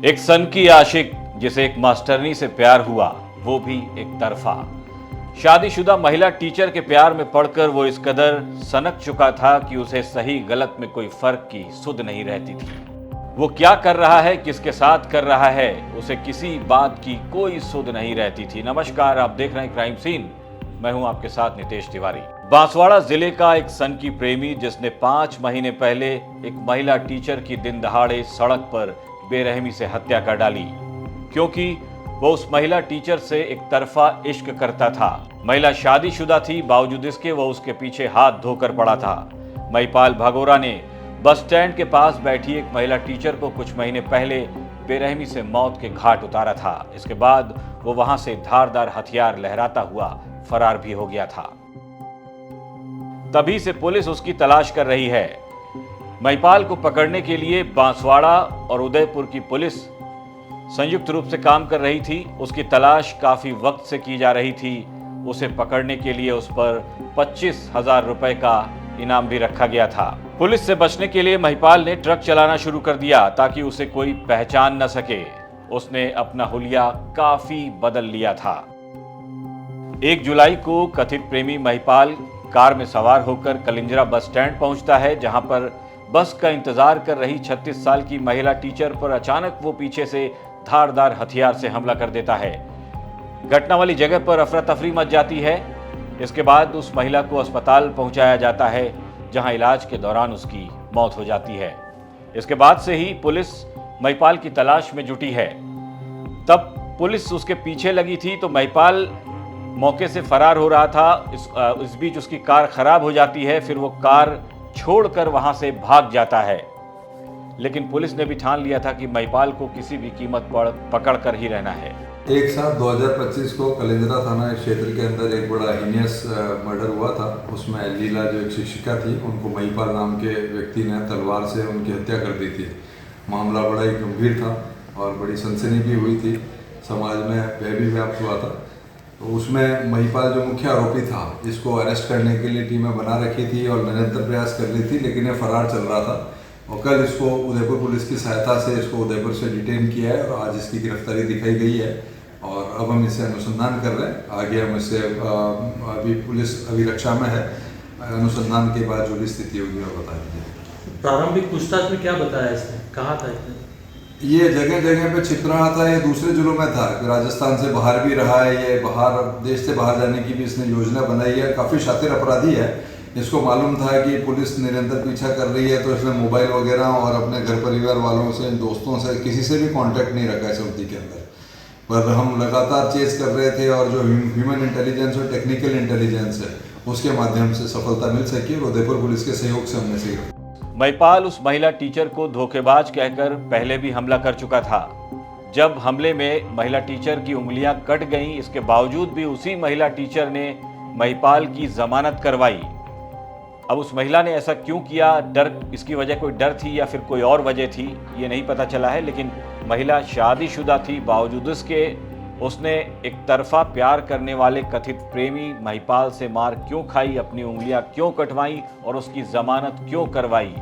एक सन की आशिक जिसे एक मास्टरनी से प्यार हुआ, वो भी एक तरफा। शादीशुदा महिला टीचर के प्यार में पड़कर वो इस कदर सनक चुका था कि उसे सही गलत में कोई फर्क की सुध नहीं रहती थी। वो क्या कर रहा है, किसके साथ कर रहा है, उसे किसी बात की कोई सुध नहीं रहती थी। नमस्कार, आप देख रहे हैं क्राइम सीन। मैं हूं आपके साथ नितेश तिवारी। बांसवाड़ा जिले का एक सन की प्रेमी जिसने 5 महीने पहले एक महिला टीचर की दिन दहाड़े सड़क पर बेरहमी से हत्या कर डाली, क्योंकि वो उस महिला टीचर से एक तरफा इश्क करता था। महिला शादीशुदा थी, बावजूद इसके वो उसके पीछे हाथ धोकर पड़ा था। महिपाल भगोरा ने बस स्टैंड के पास बैठी एक महिला टीचर को कुछ महीने पहले बेरहमी से मौत के घाट उतारा था। इसके बाद वो वहां से धारदार हथियार लहराता हुआ फरार भी हो गया था। तभी से पुलिस उसकी तलाश कर रही है। महिपाल को पकड़ने के लिए बांसवाड़ा और उदयपुर की पुलिस संयुक्त रूप से काम कर रही थी। उसकी तलाश काफी वक्त से की जा रही थी। उसे पकड़ने के लिए उस पर 25,000 रुपए का इनाम भी रखा गया था। पुलिस से बचने के लिए महिपाल ने ट्रक चलाना शुरू कर दिया ताकि उसे कोई पहचान न सके। उसने अपना हुलिया काफी बदल लिया था। 1 जुलाई को कथित प्रेमी महिपाल कार में सवार होकर कलिंजरा बस स्टैंड पहुंचता है, जहां पर बस का इंतजार कर रही 36 साल की महिला टीचर पर अचानक वो पीछे से धारदार हथियार से हमला कर देता है। घटना वाली जगह पर अफरा तफरी मच जाती है। इसके बाद उस महिला को अस्पताल पहुंचाया जाता है, जहां इलाज के दौरान उसकी मौत हो जाती है। इसके बाद से ही पुलिस महिपाल की तलाश में जुटी है। तब पुलिस उसके पीछे लगी थी तो महिपाल मौके से फरार हो रहा था। इस बीच उसकी कार खराब हो जाती है। फिर वो कार छोड़कर वहां से भाग जाता है, लेकिन पुलिस ने भी ठान लिया था कि महिपाल को किसी भी कीमत पर पकड़ कर ही रहना है। एक साथ 2025 को कलिंजरा थाना क्षेत्र के अंदर एक बड़ा हीनियस मर्डर हुआ था। उसमें लीला जो एक शिक्षिका थी, उनको महिपाल नाम के व्यक्ति ने तलवार से उनकी हत्या कर दी थी। मामला बड़ा ही गंभीर था और बड़ी सनसनी भी हुई थी, समाज में भय भी व्याप्त हुआ था। तो उसमें महिपाल जो मुख्य आरोपी था, इसको अरेस्ट करने के लिए टीमें बना रखी थी और निरंतर प्रयास कर रही थी, लेकिन ये फरार चल रहा था। और कल इसको उदयपुर पुलिस की सहायता से इसको उदयपुर से डिटेन किया है और आज इसकी गिरफ्तारी दिखाई गई है। और अब हम इससे अनुसंधान कर रहे हैं। आगे हम इससे अभी पुलिस अभिरक्षा में है। अनुसंधान के बाद जो भी स्थिति होगी वो बता दीजिए। प्रारंभिक पूछताछ में क्या बताया इसने, कहा था इसने? ये जगह जगह पे छिप रहा था। ये दूसरे जिलों में था, राजस्थान से बाहर भी रहा है। ये बाहर देश से बाहर जाने की भी इसने योजना बनाई है। काफ़ी शातिर अपराधी है। इसको मालूम था कि पुलिस निरंतर पीछा कर रही है, तो इसने मोबाइल वगैरह और अपने घर परिवार वालों से, दोस्तों से, किसी से भी कांटेक्ट नहीं रखा है अवधि के अंदर। पर हम लगातार चेस कर रहे थे और जो ह्यूमन इंटेलिजेंस और टेक्निकल इंटेलिजेंस है, उसके माध्यम से सफलता मिल सकी और उदयपुर पुलिस के सहयोग से हमने सीखा। महिपाल उस महिला टीचर को धोखेबाज कहकर पहले भी हमला कर चुका था। जब हमले में महिला टीचर की उंगलियां कट गईं, इसके बावजूद भी उसी महिला टीचर ने महिपाल की जमानत करवाई। अब उस महिला ने ऐसा क्यों किया, डर, इसकी वजह कोई डर थी या फिर कोई और वजह थी, ये नहीं पता चला है। लेकिन महिला शादीशुदा थी, बावजूद इसके उसने एक तरफा प्यार करने वाले कथित प्रेमी महिपाल से मार क्यों खाई, अपनी उंगलियां क्यों कटवाई और उसकी जमानत क्यों करवाई,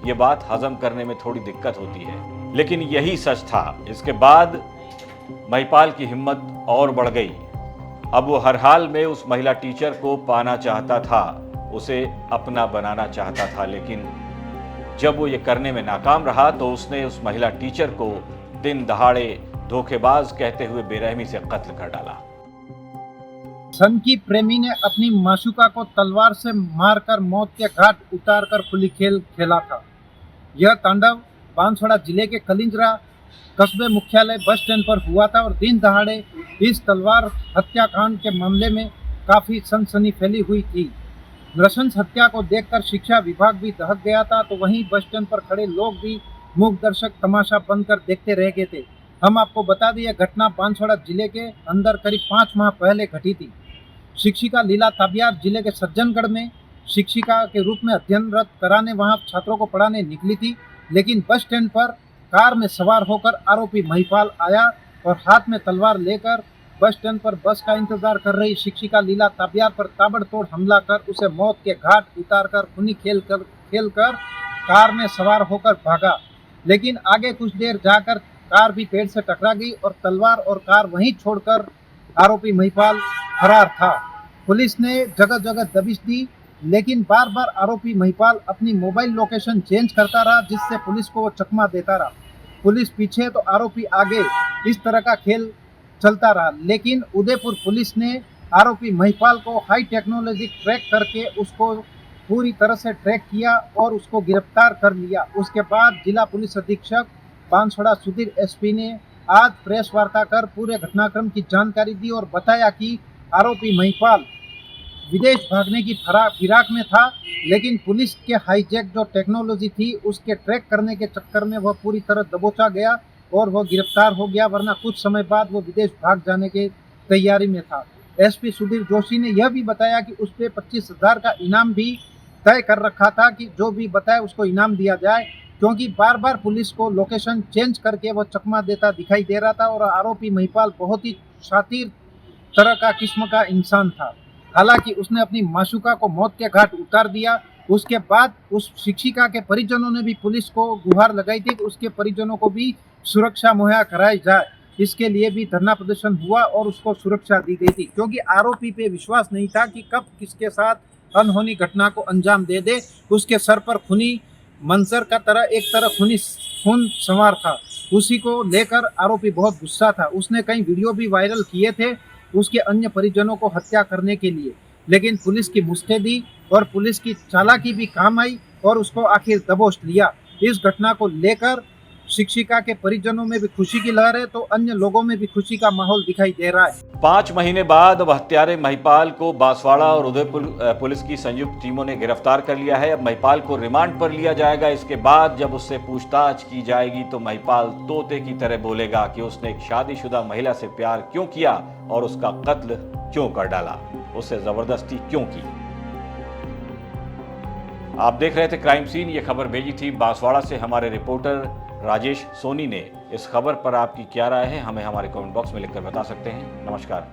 ये बात हजम करने में थोड़ी दिक्कत होती है। लेकिन यही सच था। इसके बाद महिपाल की हिम्मत और बढ़ गई। अब वो हर हाल में उस महिला टीचर को पाना चाहता था, उसे अपना बनाना चाहता था। लेकिन जब वो ये करने में नाकाम रहा तो उसने उस महिला टीचर को दिन दहाड़े धोखेबाज कहते हुए बेरहमी से कत्ल कर डाला। सन की प्रेमी ने अपनी माशूका को तलवार से मारकर मौत के घाट उतारकर खुली खेल खेला था। यह तांडव बांसवाड़ा जिले के कलिंजरा कस्बे मुख्यालय बस स्टैंड पर हुआ था और दिन दहाड़े इस तलवार हत्याकांड के मामले में काफी सनसनी फैली हुई थी। नृशंस हत्या को देखकर शिक्षा विभाग भी दहक गया था, तो वहीं बस स्टैंड पर खड़े लोग भी मूक दर्शक तमाशा बनकर देखते रह गए थे। हम आपको बता दें, यह घटना बांसवाड़ा जिले के अंदर करीब 5 माह पहले घटी थी। शिक्षिका लीला ताबियार जिले के सज्जनगढ़ में शिक्षिका के रूप में अध्ययनरत कराने वहां छात्रों को पढ़ाने निकली थी, लेकिन बस स्टैंड पर कार में सवार होकर आरोपी महिपाल आया और हाथ में तलवार लेकर बस स्टैंड पर बस का इंतजार कर रही शिक्षिका लीला ताबियार पर ताबड़तोड़ हमला कर उसे मौत के घाट उतारकर खूनी खेल कर कार में सवार होकर भागा। लेकिन आगे कुछ देर जाकर कार भी पेड़ से टकरा गई और तलवार और कार वहीं छोड़कर आरोपी महिपाल फरार था। पुलिस ने जगह जगह दबिश दी, लेकिन बार बार आरोपी महिपाल अपनी मोबाइल लोकेशन चेंज करता रहा, जिससे पुलिस को वो चकमा देता रहा। पुलिस पीछे तो आरोपी आगे, इस तरह का खेल चलता रहा। लेकिन उदयपुर पुलिस ने आरोपी महिपाल को हाई टेक्नोलॉजी ट्रैक करके उसको पूरी तरह से ट्रैक किया और उसको गिरफ्तार कर लिया। उसके बाद जिला पुलिस अधीक्षक बांसवाड़ा सुधीर एसपी ने आज प्रेस वार्ता कर पूरे घटनाक्रम की जानकारी दी और बताया कि आरोपी महिपाल विदेश भागने की फिराक में था, लेकिन पुलिस के हाईजैक जो टेक्नोलॉजी थी उसके ट्रैक करने के चक्कर में वह पूरी तरह दबोचा गया और वह गिरफ्तार हो गया, वरना कुछ समय बाद वो विदेश भाग जाने की तैयारी में था। एसपी सुधीर जोशी ने यह भी बताया कि उस पर 25,000 का इनाम भी तय कर रखा था कि जो भी बताए उसको इनाम दिया जाए, क्योंकि बार बार पुलिस को लोकेशन चेंज करके वह चकमा देता दिखाई दे रहा था और आरोपी महिपाल बहुत ही शातिर तरह का किस्म का इंसान था। हालांकि उसने अपनी माशूका को मौत के घाट उतार दिया। उसके बाद उस शिक्षिका के परिजनों ने भी पुलिस को गुहार लगाई थी कि उसके परिजनों को भी सुरक्षा मुहैया कराई जाए। इसके लिए भी धरना प्रदर्शन हुआ और उसको सुरक्षा दी गई थी, क्योंकि आरोपी पे विश्वास नहीं था कि कब किसके साथ अनहोनी घटना को अंजाम दे दे। उसके सर पर खूनी मंजर का तरह एक तरह खून सवार था, उसी को लेकर आरोपी बहुत गुस्सा था। उसने कई वीडियो भी वायरल किए थे उसके अन्य परिजनों को हत्या करने के लिए, लेकिन पुलिस की मुस्तैदी और पुलिस की चालाकी भी काम आई और उसको आखिर दबोच लिया। इस घटना को लेकर शिक्षिका के परिजनों में भी खुशी की लहर है, तो अन्य लोगों में भी खुशी का माहौल दिखाई दे रहा है। 5 महीने बाद अब हत्यारे महिपाल को बांसवाड़ा और उदयपुर पुलिस की संयुक्त टीमों ने गिरफ्तार कर लिया है। अब महिपाल को रिमांड पर लिया जाएगा। इसके बाद जब उससे पूछताछ की जाएगी तो महिपाल तोते की तरह बोलेगा कि उसने एक शादीशुदा महिला से प्यार क्यों किया और उसका कत्ल क्यों कर डाला, उससे जबरदस्ती क्यों की। आप देख रहे थे क्राइम सीन। ये खबर भेजी थी बांसवाड़ा से हमारे रिपोर्टर राजेश सोनी ने। इस खबर पर आपकी क्या राय है, हमें हमारे कमेंट बॉक्स में लिखकर बता सकते हैं। नमस्कार।